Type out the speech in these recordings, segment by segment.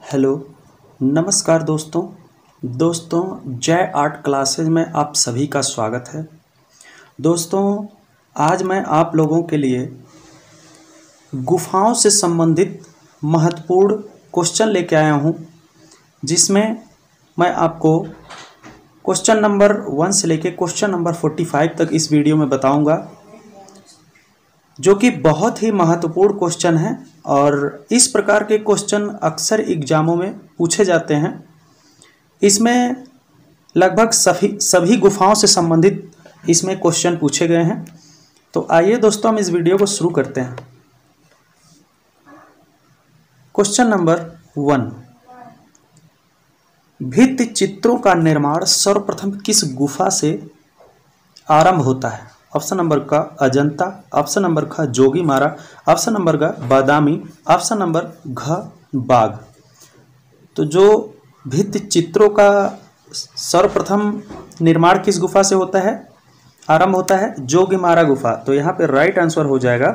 Hello, नमस्कार दोस्तों जय आर्ट क्लासेज में आप सभी का स्वागत है। दोस्तों, आज मैं आप लोगों के लिए गुफाओं से संबंधित महत्वपूर्ण क्वेश्चन लेके आया हूँ, जिसमें मैं आपको क्वेश्चन नंबर 1 से लेके क्वेश्चन नंबर 45 तक इस वीडियो में बताऊँगा, जो कि बहुत ही महत्वपूर्ण क्वेश्चन है और इस प्रकार के क्वेश्चन अक्सर एग्जामों में पूछे जाते हैं। इसमें लगभग सभी गुफाओं से संबंधित इसमें क्वेश्चन पूछे गए हैं। तो आइए दोस्तों, हम इस वीडियो को शुरू करते हैं। क्वेश्चन नंबर 1, भित्ति चित्रों का निर्माण सर्वप्रथम किस गुफा से आरंभ होता है? ऑप्शन नंबर का अजंता, ऑप्शन नंबर का जोगीमारा, ऑप्शन नंबर का बादामी, ऑप्शन नंबर घ बाघ। तो जो भित्ति चित्रों का सर्वप्रथम निर्माण किस गुफा से होता है, आरंभ होता है? जोगीमारा गुफा। तो यहाँ पे राइट आंसर हो जाएगा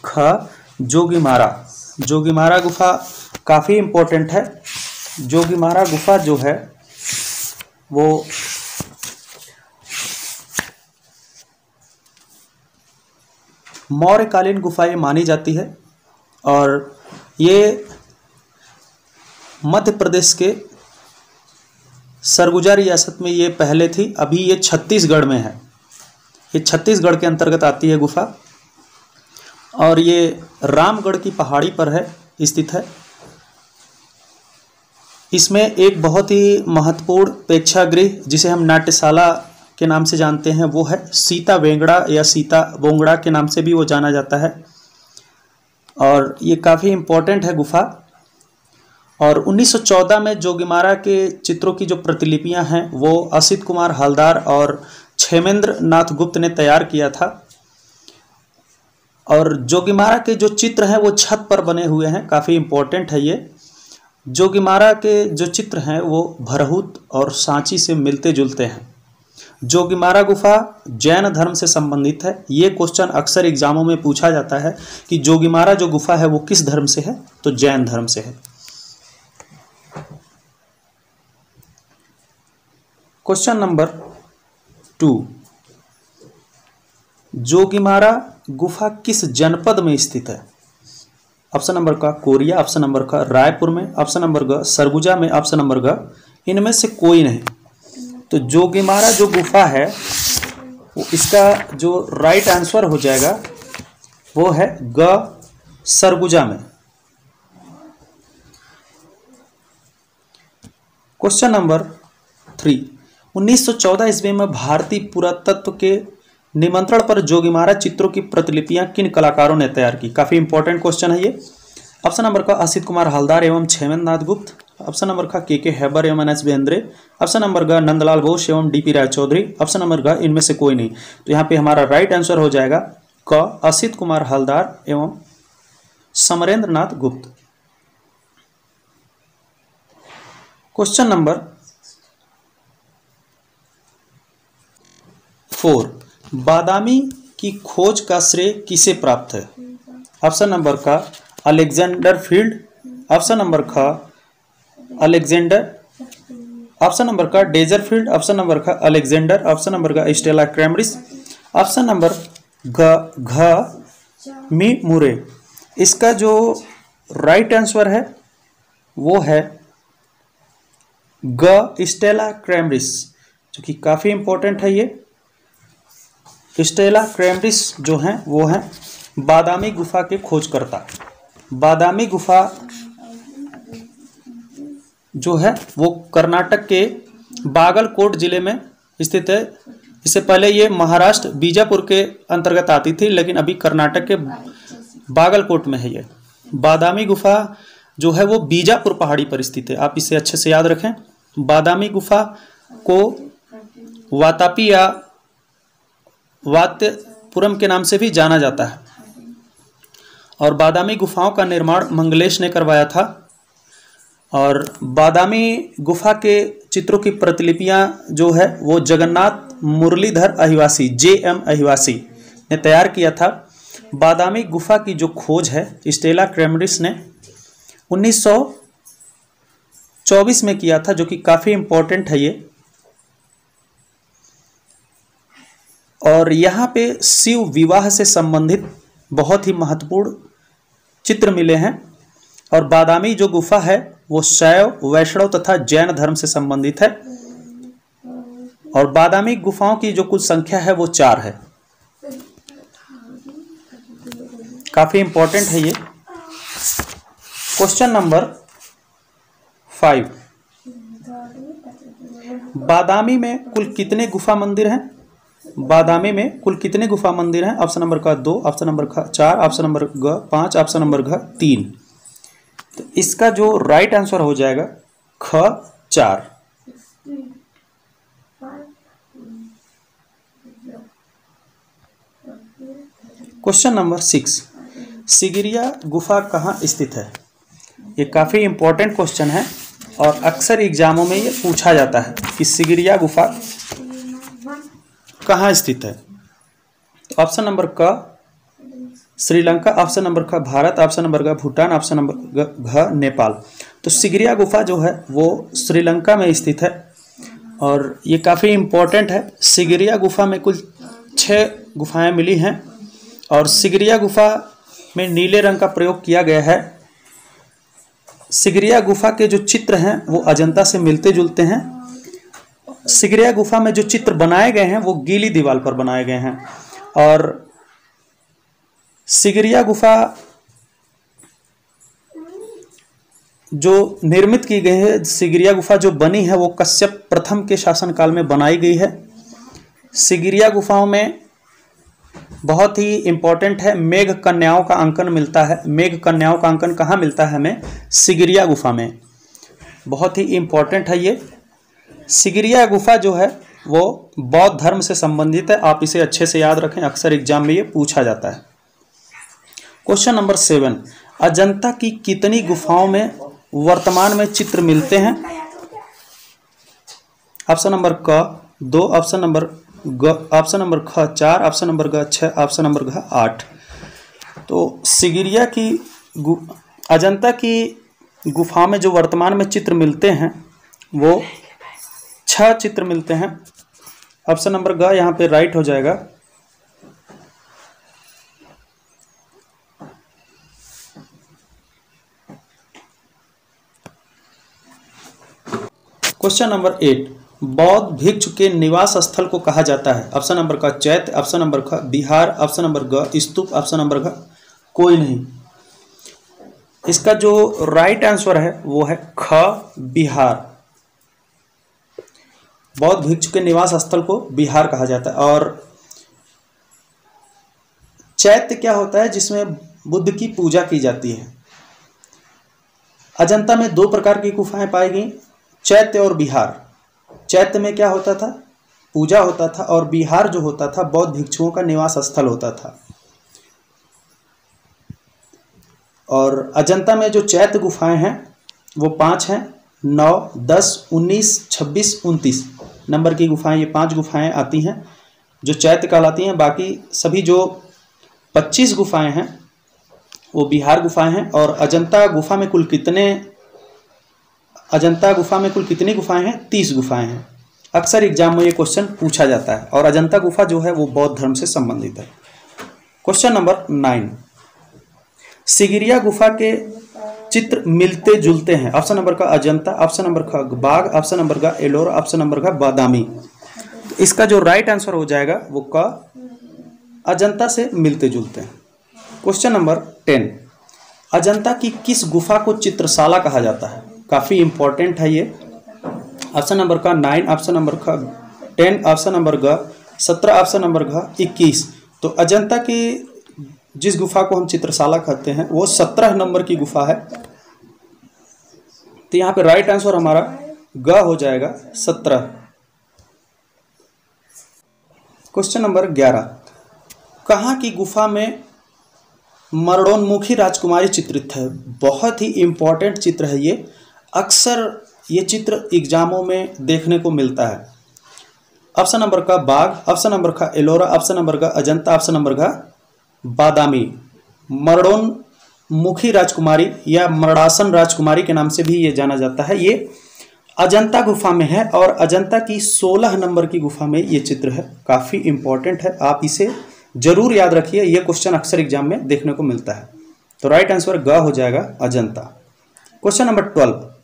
ख जोगीमारा। जोगीमारा गुफा काफ़ी इम्पोर्टेंट है। जोगीमारा गुफा जो है वो मौर्यकालीन गुफा ये मानी जाती है और ये मध्य प्रदेश के सरगुजा रियासत में ये पहले थी। अभी ये छत्तीसगढ़ में है। ये छत्तीसगढ़ के अंतर्गत आती है गुफा और ये रामगढ़ की पहाड़ी पर है स्थित है। इसमें एक बहुत ही महत्वपूर्ण प्रेक्षागृह, जिसे हम नाट्यशाला के नाम से जानते हैं, वो है सीता वेंगड़ा या सीता बोंगड़ा के नाम से भी वो जाना जाता है और ये काफ़ी इम्पोर्टेंट है गुफा। और 1914 में जोगीमारा के चित्रों की जो प्रतिलिपियां हैं वो असित कुमार हलदार और क्षेमेंद्र नाथ गुप्त ने तैयार किया था। और जोगीमारा के जो चित्र हैं वो छत पर बने हुए हैं, काफ़ी इम्पोर्टेंट है ये। जोगीमारा के जो चित्र हैं वो भरहुत और सांची से मिलते जुलते हैं। जोगीमारा गुफा जैन धर्म से संबंधित है। ये क्वेश्चन अक्सर एग्जामों में पूछा जाता है कि जोगीमारा जो गुफा है वो किस धर्म से है, तो जैन धर्म से है। क्वेश्चन नंबर 2, जोगीमारा गुफा किस जनपद में स्थित है? ऑप्शन नंबर का कोरिया, ऑप्शन नंबर का रायपुर में, ऑप्शन नंबर का सरगुजा में, ऑप्शन नंबर का इनमें से कोई नहीं। तो जोगीमारा जो गुफा है वो इसका जो राइट आंसर हो जाएगा वो है ग सरगुजा में। क्वेश्चन नंबर 3, 1914 ईस्वी में भारतीय पुरातत्व के निमंत्रण पर जोगीमारा चित्रों की प्रतिलिपियां किन कलाकारों ने तैयार की? काफी इंपॉर्टेंट क्वेश्चन है ये। ऑप्शन नंबर का असित कुमार हलदार एवं क्षेमेंद्र नाथ गुप्त, ऑप्शन नंबर का के हैबर एवं N S Bendre, option number का नंदलाल बोस एवं D P Roychowdhury, option number का इनमें से कोई नहीं। तो यहाँ पे हमारा राइट आंसर हो जाएगा क असित कुमार हलदार एवं समरेंद्र नाथ गुप्त। क्वेश्चन नंबर 4, बादामी की खोज का श्रेय किसे प्राप्त है? ऑप्शन नंबर का अलेक्जेंडर फील्ड, ऑप्शन नंबर का अलेक्जेंडर, ऑप्शन नंबर का डेजरफील्ड, ऑप्शन नंबर का अलेक्जेंडर, ऑप्शन नंबर का स्टेला क्रैमरिस, ऑप्शन नंबर घ मी मुरे। इसका जो राइट आंसर है वो है ग स्टेला क्रैमरिस, जो कि काफ़ी इंपॉर्टेंट है। ये स्टेला क्रैमरिस जो हैं वो हैं बादामी गुफा के खोजकर्ता। बादामी गुफा जो है वो कर्नाटक के बागलकोट जिले में स्थित है। इससे पहले ये महाराष्ट्र बीजापुर के अंतर्गत आती थी, लेकिन अभी कर्नाटक के बागलकोट में है। ये बादामी गुफा जो है वो बीजापुर पहाड़ी पर स्थित है। आप इसे अच्छे से याद रखें। बादामी गुफा को वातापी या वात्यपुरम के नाम से भी जाना जाता है और बादामी गुफाओं का निर्माण मंगलेश ने करवाया था। और बादामी गुफा के चित्रों की प्रतिलिपियां जो है वो जगन्नाथ मुरलीधर अहिवासी JM अहिवासी ने तैयार किया था। बादामी गुफा की जो खोज है स्टेला क्रैमरिस ने 24 में किया था, जो कि काफ़ी इम्पोर्टेंट है ये। और यहाँ पे शिव विवाह से संबंधित बहुत ही महत्वपूर्ण चित्र मिले हैं। और बादामी जो गुफा है वो शैव, वैष्णव तथा जैन धर्म से संबंधित है। और बादामी गुफाओं की जो कुल संख्या है वो 4 है। काफी इंपॉर्टेंट है ये। क्वेश्चन नंबर 5, बादामी में कुल कितने गुफा मंदिर हैं? बादामी में कुल कितने गुफा मंदिर हैं? ऑप्शन नंबर का 2, ऑप्शन नंबर का 4, ऑप्शन नंबर ग 5, ऑप्शन नंबर घ 3। तो इसका जो राइट आंसर हो जाएगा ख 4। क्वेश्चन नंबर 6, सिगिरिया गुफा कहाँ स्थित है? ये काफ़ी इंपॉर्टेंट क्वेश्चन है और अक्सर एग्जामों में ये पूछा जाता है कि सिगिरिया गुफा कहाँ स्थित है। तो ऑप्शन नंबर क श्रीलंका, ऑप्शन नंबर ख भारत, ऑप्शन नंबर ग भूटान, ऑप्शन नंबर घ नेपाल। तो सिगिरिया गुफा जो है वो श्रीलंका में स्थित है और ये काफ़ी इम्पोर्टेंट है। सिगिरिया गुफा में कुल 6 गुफाएं मिली हैं और सिगिरिया गुफा में नीले रंग का प्रयोग किया गया है। सिगिरिया गुफा के जो चित्र हैं वो अजंता से मिलते जुलते हैं। सिगिरिया गुफा में जो चित्र बनाए गए हैं वो गीली दीवार पर बनाए गए हैं। और सिगिरिया गुफा जो निर्मित की गई है, सिगिरिया गुफा जो बनी है वो कश्यप प्रथम के शासनकाल में बनाई गई है। सिगिरिया गुफाओं में बहुत ही इंपॉर्टेंट है, मेघ कन्याओं का अंकन मिलता है। मेघ कन्याओं का अंकन कहाँ मिलता है हमें? सिगिरिया गुफा में। बहुत ही इंपॉर्टेंट है ये। सिगिरिया गुफा जो है वो बौद्ध धर्म से संबंधित है, आप इसे अच्छे से याद रखें, अक्सर एग्जाम में ये पूछा जाता है। क्वेश्चन नंबर 7, अजंता की कितनी गुफाओं में वर्तमान में चित्र मिलते हैं? ऑप्शन नंबर क 2, ऑप्शन नंबर ग, ऑप्शन नंबर ख 4, ऑप्शन नंबर ग 6, ऑप्शन नंबर घ 8। तो सिगिरिया की अजंता की गुफाओं में जो वर्तमान में चित्र मिलते हैं वो 6 चित्र मिलते हैं। ऑप्शन नंबर ग यहाँ पे राइट हो जाएगा। क्वेश्चन नंबर 8, बौद्ध भिक्षु के निवास स्थल को कहा जाता है? ऑप्शन नंबर का चैत्य, ऑप्शन नंबर ख बिहार, ऑप्शन नंबर ग स्तूप, ऑप्शन नंबर घ कोई नहीं। इसका जो राइट आंसर है वो है ख बिहार। बौद्ध भिक्षु के निवास स्थल को बिहार कहा जाता है। और चैत्य क्या होता है? जिसमें बुद्ध की पूजा की जाती है। अजंता में 2 प्रकार की गुफाएं पाई गई, चैत्य और बिहार। चैत्य में क्या होता था? पूजा होता था। और बिहार जो होता था बौद्ध भिक्षुओं का निवास स्थल होता था। और अजंता में जो चैत्य गुफाएं हैं वो 5 हैं, 9, 10, 19, 26, 29 नंबर की गुफाएं। ये 5 गुफाएं आती हैं जो चैत्य कहलाती हैं। बाकी सभी जो 25 गुफाएं हैं वो बिहार गुफाएं हैं। और अजंता गुफा में कुल कितनी गुफाएं हैं? 30 गुफाएं हैं। अक्सर एग्जाम में ये क्वेश्चन पूछा जाता है। और अजंता गुफा जो है वो बौद्ध धर्म से संबंधित है। क्वेश्चन नंबर 9, सिगिरिया गुफा के चित्र मिलते जुलते हैं। ऑप्शन नंबर का अजंता, ऑप्शन नंबर का बाघ, ऑप्शन नंबर का एलोरा, ऑप्शन नंबर का बादामी। तो इसका जो राइट आंसर हो जाएगा वो का अजंता से मिलते जुलते हैं। क्वेश्चन नंबर 10, अजंता की किस गुफा को चित्रशाला कहा जाता है? काफ़ी इंपॉर्टेंट है ये। ऑप्शन नंबर का 9, ऑप्शन नंबर का 10, ऑप्शन नंबर ग 17, ऑप्शन नंबर घ 21। तो अजंता की जिस गुफा को हम चित्रशाला कहते हैं वो 17 नंबर की गुफा है। तो यहाँ पे राइट आंसर हमारा ग हो जाएगा 17। क्वेश्चन नंबर 11, कहाँ की गुफा में मरणोन्मुखी राजकुमारी चित्रित है? बहुत ही इंपॉर्टेंट चित्र है ये। अक्सर ये चित्र एग्जामों में देखने को मिलता है। ऑप्शन नंबर का बाघ, ऑप्शन नंबर का एलोरा, ऑप्शन नंबर का अजंता, ऑप्शन नंबर का बादामी। मुखी राजकुमारी या मरड़ासन राजकुमारी के नाम से भी ये जाना जाता है। ये अजंता गुफा में है और अजंता की 16 नंबर की गुफा में ये चित्र है। काफ़ी इंपॉर्टेंट है, आप इसे जरूर याद रखिए, ये क्वेश्चन अक्सर एग्जाम में देखने को मिलता है। तो राइट आंसर ग हो जाएगा अजंता। क्वेश्चन नंबर 12,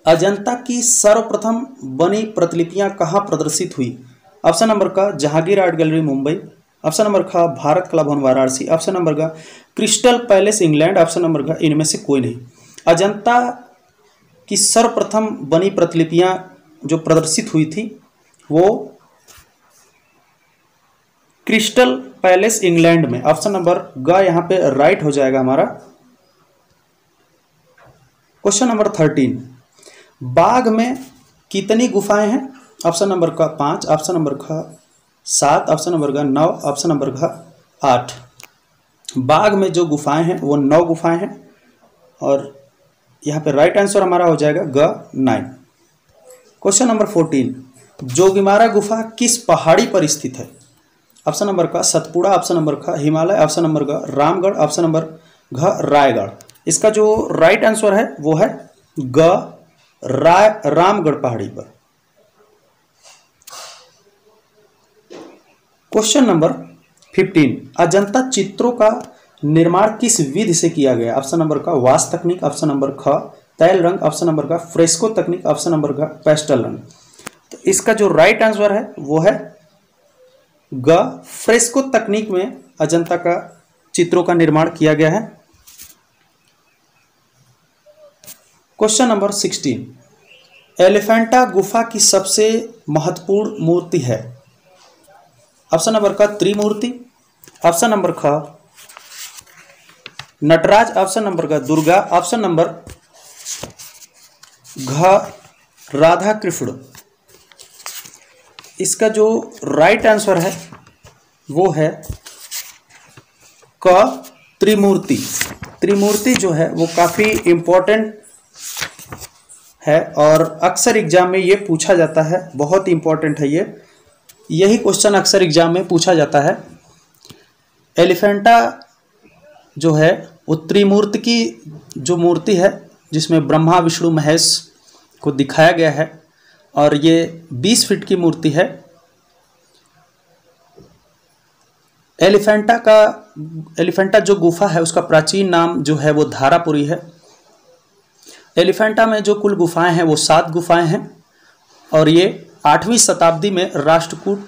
अजंता की सर्वप्रथम बनी प्रतिलिपियां कहाँ प्रदर्शित हुई? ऑप्शन नंबर का Jahangir art gallery Mumbai, option number का भारत कला भवन वाराणसी, ऑप्शन नंबर का crystal palace England, option number का इनमें से कोई नहीं। अजंता की सर्वप्रथम बनी प्रतिलिपियां जो प्रदर्शित हुई थी वो क्रिस्टल पैलेस इंग्लैंड में, ऑप्शन नंबर ग यहाँ पे राइट हो जाएगा हमारा। क्वेश्चन नंबर 13, बाघ में कितनी गुफाएं हैं? ऑप्शन नंबर का 5, ऑप्शन नंबर का 7, ऑप्शन नंबर का 9, ऑप्शन नंबर का 8। बाघ में जो गुफाएं हैं वो 9 गुफाएं हैं और यहाँ पे राइट आंसर हमारा हो जाएगा ग 9। क्वेश्चन नंबर 14, जोगीमारा गुफा किस पहाड़ी पर स्थित है? ऑप्शन नंबर का सतपुड़ा, ऑप्शन नंबर का हिमालय, ऑप्शन नंबर का रामगढ़, ऑप्शन नंबर घ रायगढ़। इसका जो राइट आंसर है वो है ग रामगढ़ पहाड़ी पर। क्वेश्चन नंबर 15, अजंता चित्रों का निर्माण किस विधि से किया गया? ऑप्शन नंबर का वाश तकनीक, ऑप्शन नंबर ख तैल रंग, ऑप्शन नंबर का फ्रेस्को तकनीक, ऑप्शन नंबर का पेस्टल रंग। तो इसका जो राइट आंसर है वो है ग फ्रेस्को तकनीक में अजंता का चित्रों का निर्माण किया गया है। क्वेश्चन नंबर 16, एलिफेंटा गुफा की सबसे महत्वपूर्ण मूर्ति है? ऑप्शन नंबर का त्रिमूर्ति, ऑप्शन नंबर ख नटराज, ऑप्शन नंबर का दुर्गा, ऑप्शन नंबर घ राधा कृष्ण। इसका जो राइट आंसर है वो है क त्रिमूर्ति। त्रिमूर्ति जो है वो काफ़ी इम्पोर्टेंट है और अक्सर एग्जाम में ये पूछा जाता है, बहुत इम्पोर्टेंट है ये। यही क्वेश्चन अक्सर एग्जाम में पूछा जाता है। एलिफेंटा जो है वो त्रिमूर्ति की जो मूर्ति है जिसमें ब्रह्मा विष्णु महेश को दिखाया गया है और ये 20 फीट की मूर्ति है। एलिफेंटा जो गुफा है उसका प्राचीन नाम जो है वो धारापुरी है। एलिफेंटा में जो कुल गुफाएं हैं वो 7 गुफाएं हैं और ये 8वीं शताब्दी में राष्ट्रकूट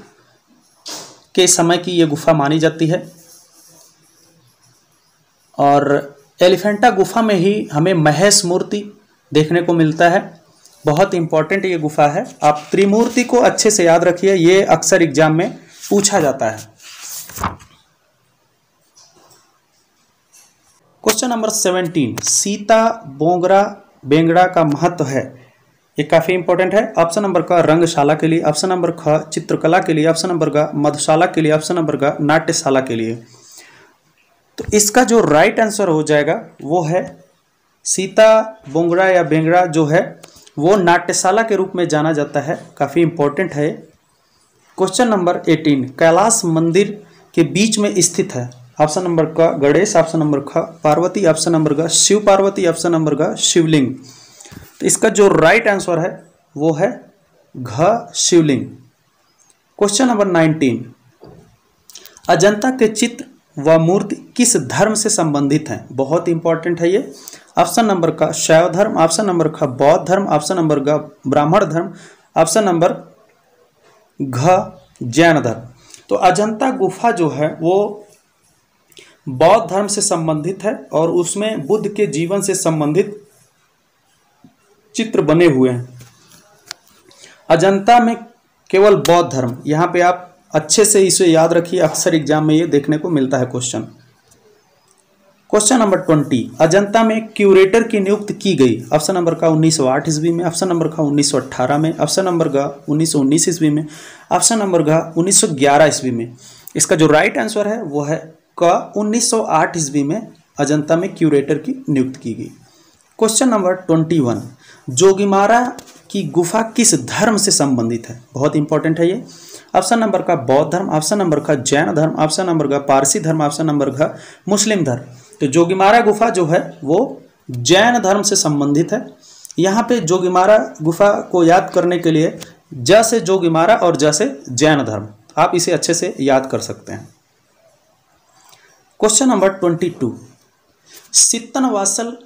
के समय की ये गुफा मानी जाती है। और एलिफेंटा गुफा में ही हमें महेश मूर्ति देखने को मिलता है। बहुत इंपॉर्टेंट ये गुफा है, आप त्रिमूर्ति को अच्छे से याद रखिए, ये अक्सर एग्जाम में पूछा जाता है। क्वेश्चन नंबर 17, सीता बोंगरा बेंगड़ा का महत्व है? ये काफ़ी इंपॉर्टेंट है। ऑप्शन नंबर का रंगशाला के लिए, ऑप्शन नंबर ख चित्रकला के लिए, ऑप्शन नंबर का मधुशाला के लिए, ऑप्शन नंबर का नाट्यशाला के लिए। तो इसका जो राइट आंसर हो जाएगा वो है सीता बोंगड़ा या बेंगड़ा जो है वो नाट्यशाला के रूप में जाना जाता है। काफ़ी इंपॉर्टेंट है। क्वेश्चन नंबर 18, कैलाश मंदिर के बीच में स्थित है? ऑप्शन नंबर का गणेश, ऑप्शन नंबर ख पार्वती, ऑप्शन नंबर का शिव पार्वती, ऑप्शन नंबर का शिवलिंग। तो इसका जो राइट आंसर है वो है घ शिवलिंग। क्वेश्चन नंबर 19, अजंता के चित्र व मूर्ति किस धर्म से संबंधित हैं? बहुत इंपॉर्टेंट है ये। ऑप्शन नंबर का शैव धर्म, ऑप्शन नंबर का बौद्ध धर्म, ऑप्शन नंबर का ब्राह्मण धर्म, ऑप्शन नंबर घ जैन धर्म। तो अजंता गुफा जो है वो बौद्ध धर्म से संबंधित है और उसमें बुद्ध के जीवन से संबंधित चित्र बने हुए हैं। अजंता में केवल बौद्ध धर्म, यहाँ पे आप अच्छे से इसे याद रखिए, अक्सर एग्जाम में ये देखने को मिलता है क्वेश्चन। क्वेश्चन नंबर 20, अजंता में क्यूरेटर की नियुक्ति की गई? ऑप्शन नंबर का 1908 ईस्वी में, ऑप्शन नंबर का 1918 में, ऑप्शन नंबर का 1919 ईस्वी में, ऑप्शन नंबर का 1911 ईस्वी में। इसका जो राइट आंसर है वो है क 1908 ईस्वी में अजंता में क्यूरेटर की नियुक्ति की गई। क्वेश्चन नंबर 21, जोगीमारा की गुफा किस धर्म से संबंधित है? बहुत इंपॉर्टेंट है ये। ऑप्शन नंबर का बौद्ध धर्म, ऑप्शन नंबर का जैन धर्म, ऑप्शन नंबर का पारसी धर्म, ऑप्शन नंबर का मुस्लिम धर्म। तो जोगीमारा गुफा जो है वो जैन धर्म से संबंधित है। यहाँ पे जोगीमारा गुफा को याद करने के लिए ज से जोगीमारा और ज से जैन धर्म, आप इसे अच्छे से याद कर सकते हैं। क्वेश्चन नंबर 22, सित्तनवासल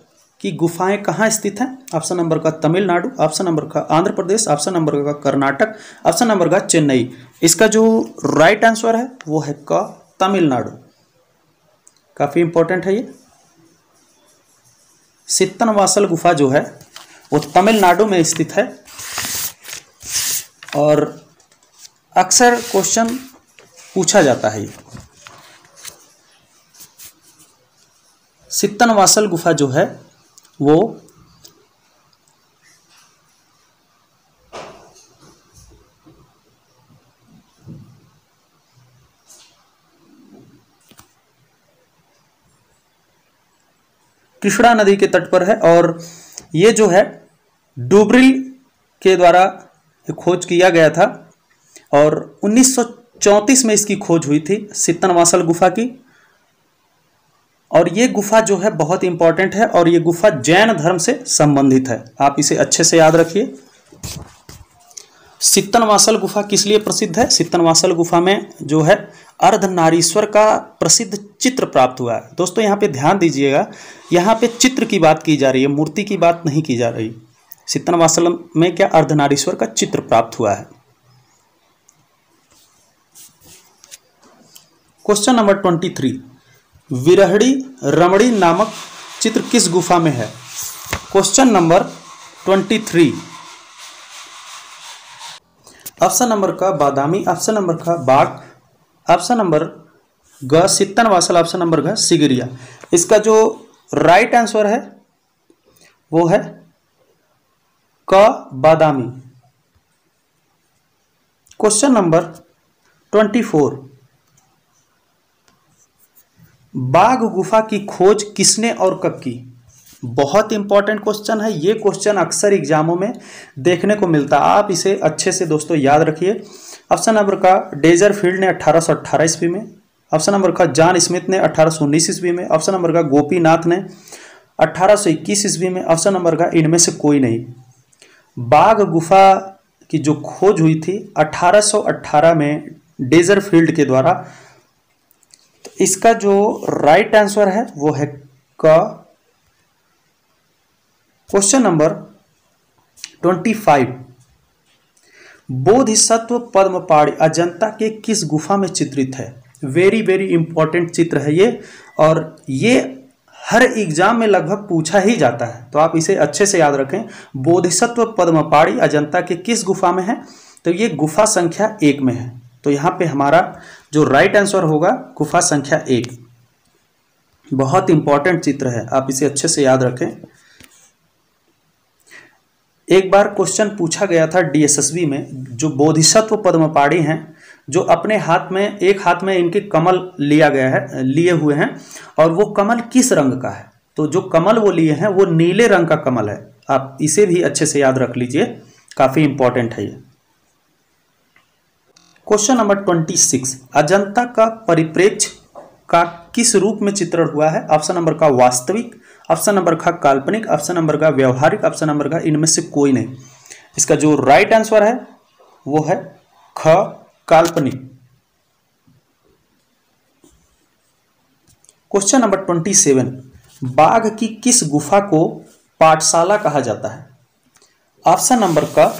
की गुफाएं कहाँ स्थित हैं? ऑप्शन नंबर का तमिलनाडु, ऑप्शन नंबर का आंध्र प्रदेश, ऑप्शन नंबर का कर्नाटक, ऑप्शन नंबर का चेन्नई। इसका जो राइट आंसर है वो है क, तमिलनाडु। काफी इंपॉर्टेंट है ये। सित्तनवासल गुफा जो है वो तमिलनाडु में स्थित है और अक्सर क्वेश्चन पूछा जाता है। ये सित्तनवासल गुफा जो है वो कृष्णा नदी के तट पर है और ये जो है डुब्रिल के द्वारा खोज किया गया था और 1934 में इसकी खोज हुई थी सित्तनवासल गुफा की। और ये गुफा जो है बहुत इंपॉर्टेंट है और ये गुफा जैन धर्म से संबंधित है, आप इसे अच्छे से याद रखिए। सित्तनवासल गुफा किस लिए प्रसिद्ध है? सित्तनवासल गुफा में जो है अर्धनारीश्वर का प्रसिद्ध चित्र प्राप्त हुआ है। दोस्तों यहाँ पे ध्यान दीजिएगा, यहाँ पे चित्र की बात की जा रही है, मूर्ति की बात नहीं की जा रही। सित्तनवासल में क्या अर्धनारीश्वर का चित्र प्राप्त हुआ है। क्वेश्चन नंबर 23, विरहड़ी रमणी नामक चित्र किस गुफा में है? क्वेश्चन नंबर 23, ऑप्शन नंबर का बादामी, ऑप्शन नंबर का बाघ, ऑप्शन नंबर ग सित्तनवासल, ऑप्शन नंबर ग सिगिरिया। इसका जो राइट आंसर है वो है क, बादामी। क्वेश्चन नंबर 24, बाघ गुफा की खोज किसने और कब की? बहुत इंपॉर्टेंट क्वेश्चन है ये। क्वेश्चन अक्सर एग्जामों में देखने को मिलता है, आप इसे अच्छे से दोस्तों याद रखिए। ऑप्शन नंबर का डेजरफील्ड ने 1818 ईस्वी में, ऑप्शन नंबर का जॉन स्मिथ ने 1819 ईस्वी में, ऑप्शन नंबर का गोपीनाथ ने 1821 ईस्वी में, ऑप्शन नंबर का इनमें से कोई नहीं। बाघ गुफा की जो खोज हुई थी 1818 में डेजरफील्ड के द्वारा। तो इसका जो राइट आंसर है वो है क। क्वेश्चन नंबर 25, बोधिसत्व पद्मपाणि अजंता के किस गुफा में चित्रित है? वेरी वेरी इंपॉर्टेंट चित्र है ये और ये हर एग्जाम में लगभग पूछा ही जाता है, तो आप इसे अच्छे से याद रखें। बोधिसत्व पद्मपाणि अजंता के किस गुफा में है? तो ये गुफा संख्या 1 में है। तो यहाँ पे हमारा जो राइट आंसर होगा गुफा संख्या 1। बहुत इंपॉर्टेंट चित्र है, आप इसे अच्छे से याद रखें। एक बार क्वेश्चन पूछा गया था डीएसएसबी में, जो बोधिसत्व पद्मपाणि हैं, जो अपने हाथ में, एक हाथ में इनके कमल लिया गया है, लिए हुए हैं और वो कमल किस रंग का है? तो जो कमल वो लिए हैं वो नीले रंग का कमल है, आप इसे भी अच्छे से याद रख लीजिए, काफी इंपॉर्टेंट है ये। क्वेश्चन नंबर 26, अजंता का परिप्रेक्ष्य का किस रूप में चित्रण हुआ है? ऑप्शन नंबर का वास्तविक, ऑप्शन नंबर का काल्पनिक, ऑप्शन नंबर का व्यवहारिक, ऑप्शन नंबर का इनमें से कोई नहीं। इसका जो राइट आंसर है वो है ख, काल्पनिक। क्वेश्चन नंबर 27, बाघ की किस गुफा को पाठशाला कहा जाता है? ऑप्शन नंबर का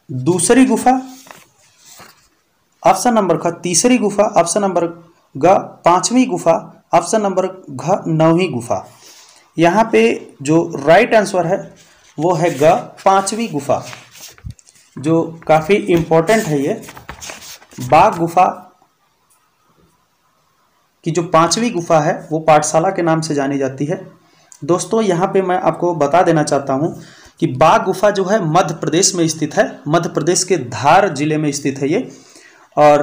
दूसरी गुफा, ऑप्शन नंबर का तीसरी गुफा, ऑप्शन नंबर ग 5वीं गुफा, ऑप्शन नंबर घ 9वीं गुफा। यहाँ पे जो राइट आंसर है वो है ग 5वीं गुफा, जो काफ़ी इम्पोर्टेंट है ये। बाघ गुफा की जो 5वीं गुफा है वो पाठशाला के नाम से जानी जाती है। दोस्तों यहाँ पे मैं आपको बता देना चाहता हूँ कि बाघ गुफा जो है मध्य प्रदेश में स्थित है, मध्य प्रदेश के धार जिले में स्थित है ये। और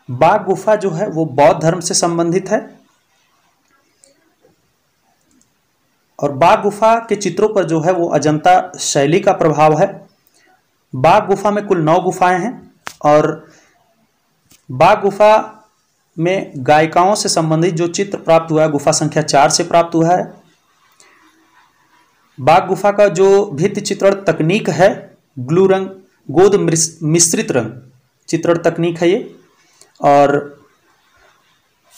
बाघ गुफा जो है वो बौद्ध धर्म से संबंधित है और बाघ गुफा के चित्रों पर जो है वो अजंता शैली का प्रभाव है। बाघ गुफा में कुल 9 गुफाएं हैं और बाघ गुफा में गायिकाओं से संबंधित जो चित्र प्राप्त हुआ है गुफा संख्या 4 से प्राप्त हुआ है। बाघ गुफा का जो भित्ति चित्रण तकनीक है ग्लू रंग गोद मिश्रित रंग चित्रण तकनीक है ये। और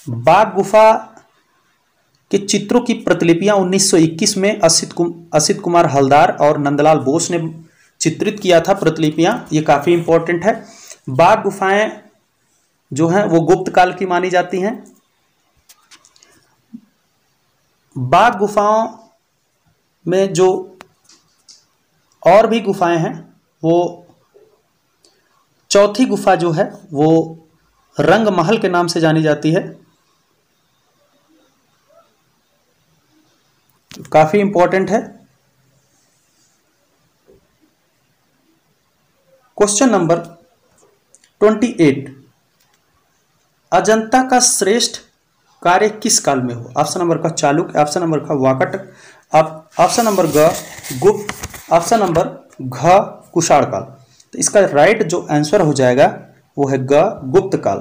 बाघ गुफा के चित्रों की प्रतिलिपियां 1921 में असित कुमार हलदार और नंदलाल बोस ने चित्रित किया था प्रतिलिपियां, ये काफी इंपॉर्टेंट है। बाघ गुफाएं जो हैं वो गुप्त काल की मानी जाती हैं। बाघ गुफाओं में जो और भी गुफाएं हैं वो चौथी गुफा जो है वो रंग महल के नाम से जानी जाती है, काफी इंपॉर्टेंट है। क्वेश्चन नंबर 28, अजंता का श्रेष्ठ कार्य किस काल में हो? ऑप्शन नंबर का चालुक्य, ऑप्शन नंबर का वाकाटक, ऑप्शन नंबर ग गुप्त, ऑप्शन नंबर घ कुषाण काल। तो इसका राइट जो आंसर हो जाएगा वो है ग गुप्त काल।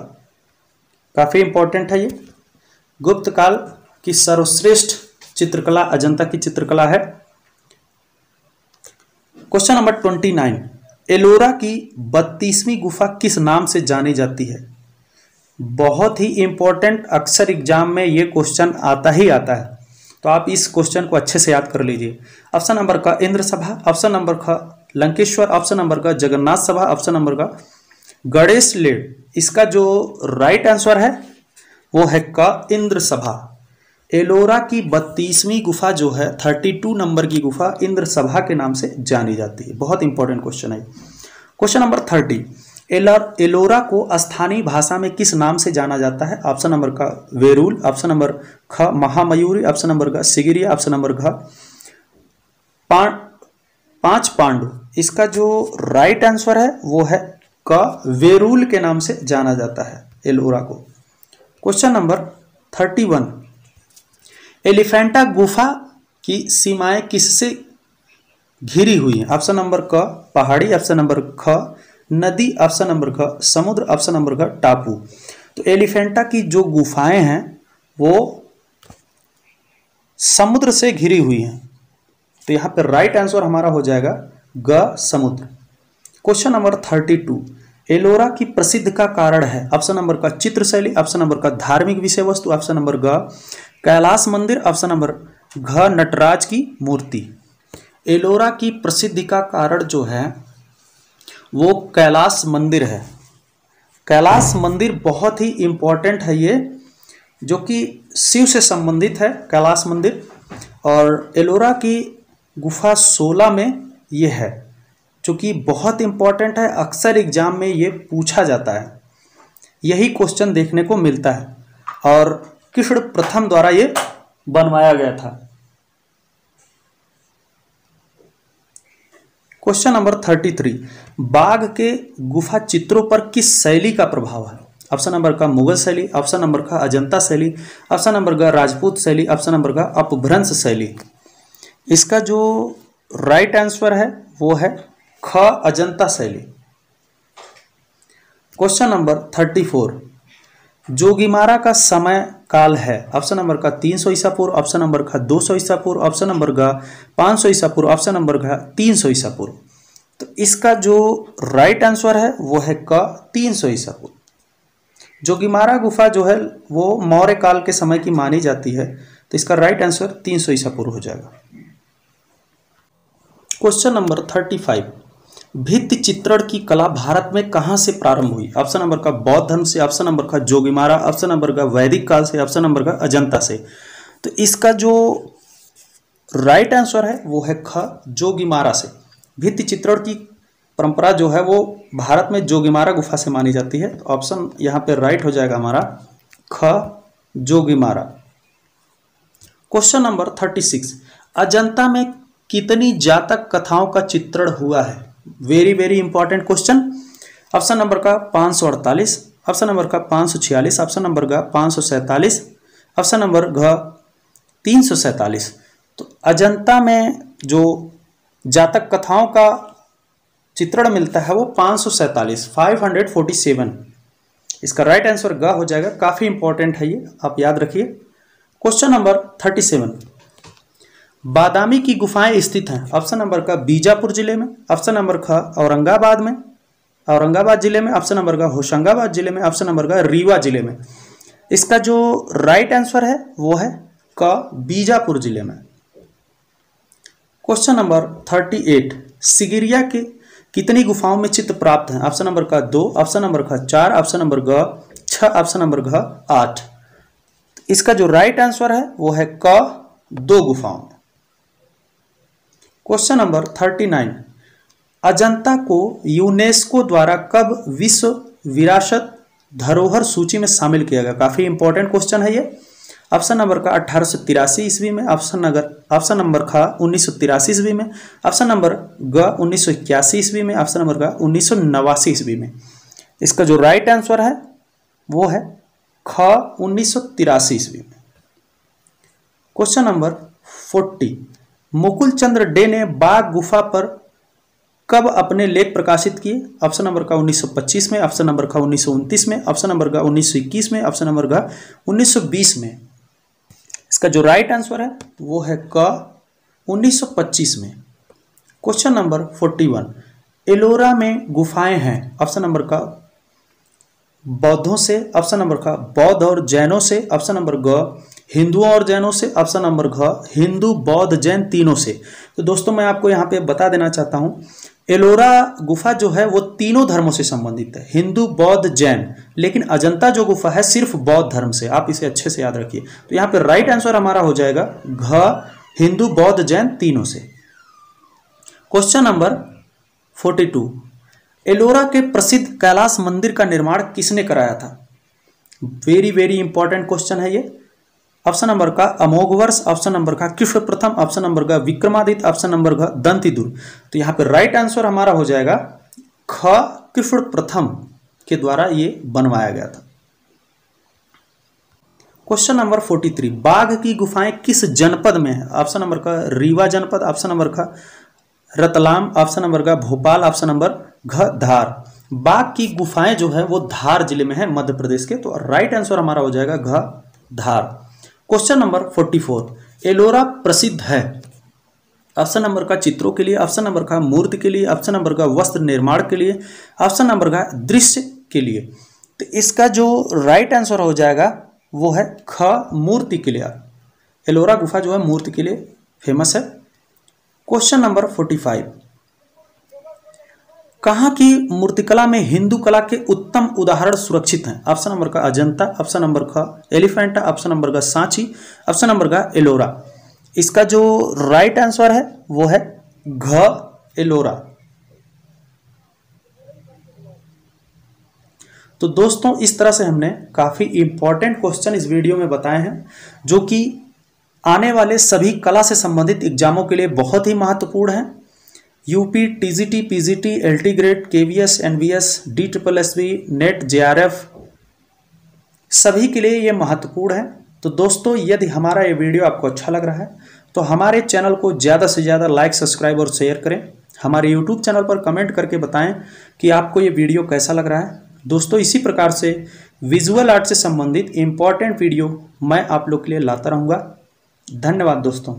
काफी इंपॉर्टेंट है ये। गुप्त काल की सर्वश्रेष्ठ चित्रकला अजंता की चित्रकला है। क्वेश्चन नंबर 29, एलोरा की 32वीं गुफा किस नाम से जानी जाती है? बहुत ही इंपॉर्टेंट, अक्सर एग्जाम में ये क्वेश्चन आता ही आता है, तो आप इस क्वेश्चन को अच्छे से याद कर लीजिए। ऑप्शन नंबर का इंद्र सभा, ऑप्शन नंबर का लंकेश्वर, ऑप्शन नंबर का जगन्नाथ सभा, ऑप्शन नंबर का गणेश लेड। इसका जो राइट आंसर है वो है क इंद्र सभा। एलोरा की 32वीं गुफा जो है 32 नंबर की गुफा इंद्र सभा के नाम से जानी जाती है। बहुत इंपॉर्टेंट क्वेश्चन है। क्वेश्चन नंबर 30, एलोरा को स्थानीय भाषा में किस नाम से जाना जाता है? ऑप्शन नंबर का वेरूल, ऑप्शन नंबर ख महामयूरी, ऑप्शन नंबर का सिगिरिया, ऑप्शन नंबर घ पांच पांडु। इसका जो राइट आंसर है वो है क वेरूल के नाम से जाना जाता है एलोरा को। क्वेश्चन नंबर 31, एलिफेंटा गुफा की सीमाएं किससे घिरी हुई हैं? ऑप्शन नंबर क पहाड़ी, ऑप्शन नंबर ख नदी, ऑप्शन नंबर ख समुद्र, ऑप्शन नंबर ख टापू। तो एलिफेंटा की जो गुफाएं हैं वो समुद्र से घिरी हुई हैं, तो यहां पर राइट आंसर हमारा हो जाएगा ग समुद्र। क्वेश्चन नंबर 32, एलोरा की प्रसिद्ध का कारण है? ऑप्शन नंबर का चित्र शैली, ऑप्शन नंबर का धार्मिक विषय वस्तु, ऑप्शन नंबर ग कैलाश मंदिर, ऑप्शन नंबर घ नटराज की मूर्ति। एलोरा की प्रसिद्धि का कारण जो है वो कैलाश मंदिर है। कैलाश मंदिर बहुत ही इंपॉर्टेंट है ये, जो कि शिव से संबंधित है कैलाश मंदिर। और एलोरा की गुफा 16 में ये है, जो कि बहुत इंपॉर्टेंट है, अक्सर एग्जाम में ये पूछा जाता है, यही क्वेश्चन देखने को मिलता है। और कृष्ण प्रथम द्वारा ये बनवाया गया था। क्वेश्चन नंबर 33, बाघ के गुफा चित्रों पर किस शैली का प्रभाव है? ऑप्शन नंबर का मुगल शैली, ऑप्शन नंबर का अजंता शैली, ऑप्शन नंबर का राजपूत शैली, ऑप्शन नंबर का अपभ्रंश शैली। इसका जो राइट आंसर है वो है ख अजंता शैली। क्वेश्चन नंबर 34, जोगीमारा का समय काल है? ऑप्शन नंबर का 300 ईसा पूर्व, ऑप्शन नंबर का 200 ईसा पूर्व, ऑप्शन नंबर का 500 ईसा पूर्व, ऑप्शन नंबर का 300 ईसा पूर्व। तो इसका जो राइट आंसर है वो है क 300 ईसा पूर्व। जोगीमारा गुफा जो है वो मौर्य काल के समय की मानी जाती है, तो इसका राइट आंसर 300 ईसा पूर्व हो जाएगा। क्वेश्चन नंबर 35, भित्ति चित्रण की कला भारत में कहां से प्रारंभ हुई? ऑप्शन नंबर का बौद्ध धर्म से, ऑप्शन नंबर का जोगीमारा, ऑप्शन नंबर का वैदिक काल से, ऑप्शन नंबर का अजंता से। तो इसका जो राइट आंसर है वो है ख जोगीमारा से। भित्ति चित्रण की परंपरा जो है वो भारत में जोगीमारा गुफा से मानी जाती है, तो ऑप्शन यहाँ पे राइट हो जाएगा हमारा ख जोगीमारा। क्वेश्चन नंबर 36, अजंता में कितनी जातक कथाओं का चित्रण हुआ है? Very very important question. Option number का 548, ऑप्शन नंबर का 546, ऑप्शन नंबर का 547, ऑप्शन नंबर घ 347। तो अजंता में जो जातक कथाओं का चित्रण मिलता है वो 547। इसका राइट आंसर ग हो जाएगा। काफी इंपॉर्टेंट है ये, आप याद रखिए। क्वेश्चन नंबर 37, बादामी की गुफाएं स्थित हैं। ऑप्शन नंबर का बीजापुर जिले में, ऑप्शन नंबर ख औरंगाबाद में, औरंगाबाद जिले में, ऑप्शन नंबर का होशंगाबाद जिले में, ऑप्शन नंबर का रीवा जिले में। इसका जो राइट आंसर है वो है क बीजापुर जिले में। क्वेश्चन नंबर 38, सिगिरिया के कितनी गुफाओं में चित्र प्राप्त हैं। ऑप्शन नंबर का 2, ऑप्शन नंबर का 4, ऑप्शन नंबर ग 6, ऑप्शन नंबर घ 8। इसका जो राइट आंसर है वो है क 2 गुफाओं में। क्वेश्चन नंबर 39, अजंता को यूनेस्को द्वारा कब विश्व विरासत धरोहर सूची में शामिल किया गया। काफी इंपॉर्टेंट क्वेश्चन है ये। ऑप्शन नंबर का 1883 ईस्वी में, ऑप्शन नंबर ख 1983 ईस्वी में, ऑप्शन नंबर ग 1981 ईस्वी में, ऑप्शन नंबर का 1989 ईस्वी में। इसका जो राइट आंसर है वो है ख 1983 ईस्वी में। क्वेश्चन नंबर 40, मुकुल चंद्र डे ने बाघ गुफा पर कब अपने लेख प्रकाशित किए। ऑप्शन नंबर का 1925 में, ऑप्शन नंबर का 1929 में, ऑप्शन नंबर का 1921 में, ऑप्शन नंबर का 1920 में। इसका जो राइट आंसर है वो है क 1925 में। क्वेश्चन नंबर 41, एलोरा में गुफाएं हैं। ऑप्शन नंबर का बौद्धों से, ऑप्शन नंबर का बौद्ध और जैनों से, ऑप्शन नंबर ग हिंदुओं और जैनों से, ऑप्शन नंबर घ हिंदू बौद्ध जैन तीनों से। तो दोस्तों मैं आपको यहाँ पे बता देना चाहता हूँ, एलोरा गुफा जो है वो तीनों धर्मों से संबंधित है, हिंदू बौद्ध जैन। लेकिन अजंता जो गुफा है सिर्फ बौद्ध धर्म से, आप इसे अच्छे से याद रखिए। तो यहाँ पे राइट आंसर हमारा हो जाएगा घ हिंदू बौद्ध जैन तीनों से। क्वेश्चन नंबर 42, एलोरा के प्रसिद्ध कैलाश मंदिर का निर्माण किसने कराया था। वेरी वेरी इंपॉर्टेंट क्वेश्चन है ये। ऑप्शन नंबर का अमोघवर्ष, ऑप्शन नंबर का कृष्ण प्रथम, ऑप्शन नंबर का विक्रमादित्य, ऑप्शन नंबर का दंतिदुर्ग। तो यहाँ पे राइट आंसर हमारा हो जाएगा ख कृष्ण प्रथम के द्वारा ये बनवाया गया था। क्वेश्चन नंबर 43, बाघ की गुफाएं किस जनपद में है। ऑप्शन नंबर का रीवा जनपद, ऑप्शन नंबर का रतलाम, ऑप्शन नंबर का भोपाल, ऑप्शन नंबर घ धार। बाघ की गुफाएं जो है वो धार जिले में है, मध्य प्रदेश के। तो राइट आंसर हमारा हो जाएगा घ धार। क्वेश्चन नंबर 44, एलोरा प्रसिद्ध है। ऑप्शन नंबर का चित्रों के लिए, ऑप्शन नंबर का मूर्ति के लिए, ऑप्शन नंबर का वस्त्र निर्माण के लिए, ऑप्शन नंबर का दृश्य के लिए। तो इसका जो राइट आंसर हो जाएगा वो है ख मूर्ति के लिए। एलोरा गुफा जो है मूर्ति के लिए फेमस है। क्वेश्चन नंबर 45, कहाँ की मूर्तिकला में हिंदू कला के उत्तम उदाहरण सुरक्षित हैं। ऑप्शन नंबर का अजंता, ऑप्शन नंबर का एलिफेंटा, ऑप्शन नंबर का सांची, ऑप्शन नंबर का एलोरा। इसका जो राइट आंसर है वो है घ एलोरा। तो दोस्तों इस तरह से हमने काफी इंपॉर्टेंट क्वेश्चन इस वीडियो में बताए हैं, जो कि आने वाले सभी कला से संबंधित एग्जामों के लिए बहुत ही महत्वपूर्ण है। UP, TGT, PGT, LT grade, KVS, NVS, DSSB, NET, JRF सभी के लिए ये महत्वपूर्ण है। तो दोस्तों यदि हमारा ये वीडियो आपको अच्छा लग रहा है तो हमारे चैनल को ज़्यादा से ज़्यादा लाइक, सब्सक्राइब और शेयर करें। हमारे यूट्यूब चैनल पर कमेंट करके बताएं कि आपको ये वीडियो कैसा लग रहा है। दोस्तों इसी प्रकार से विजुअल आर्ट से संबंधित इम्पॉर्टेंट वीडियो मैं आप लोग के लिए लाता रहूँगा। धन्यवाद दोस्तों।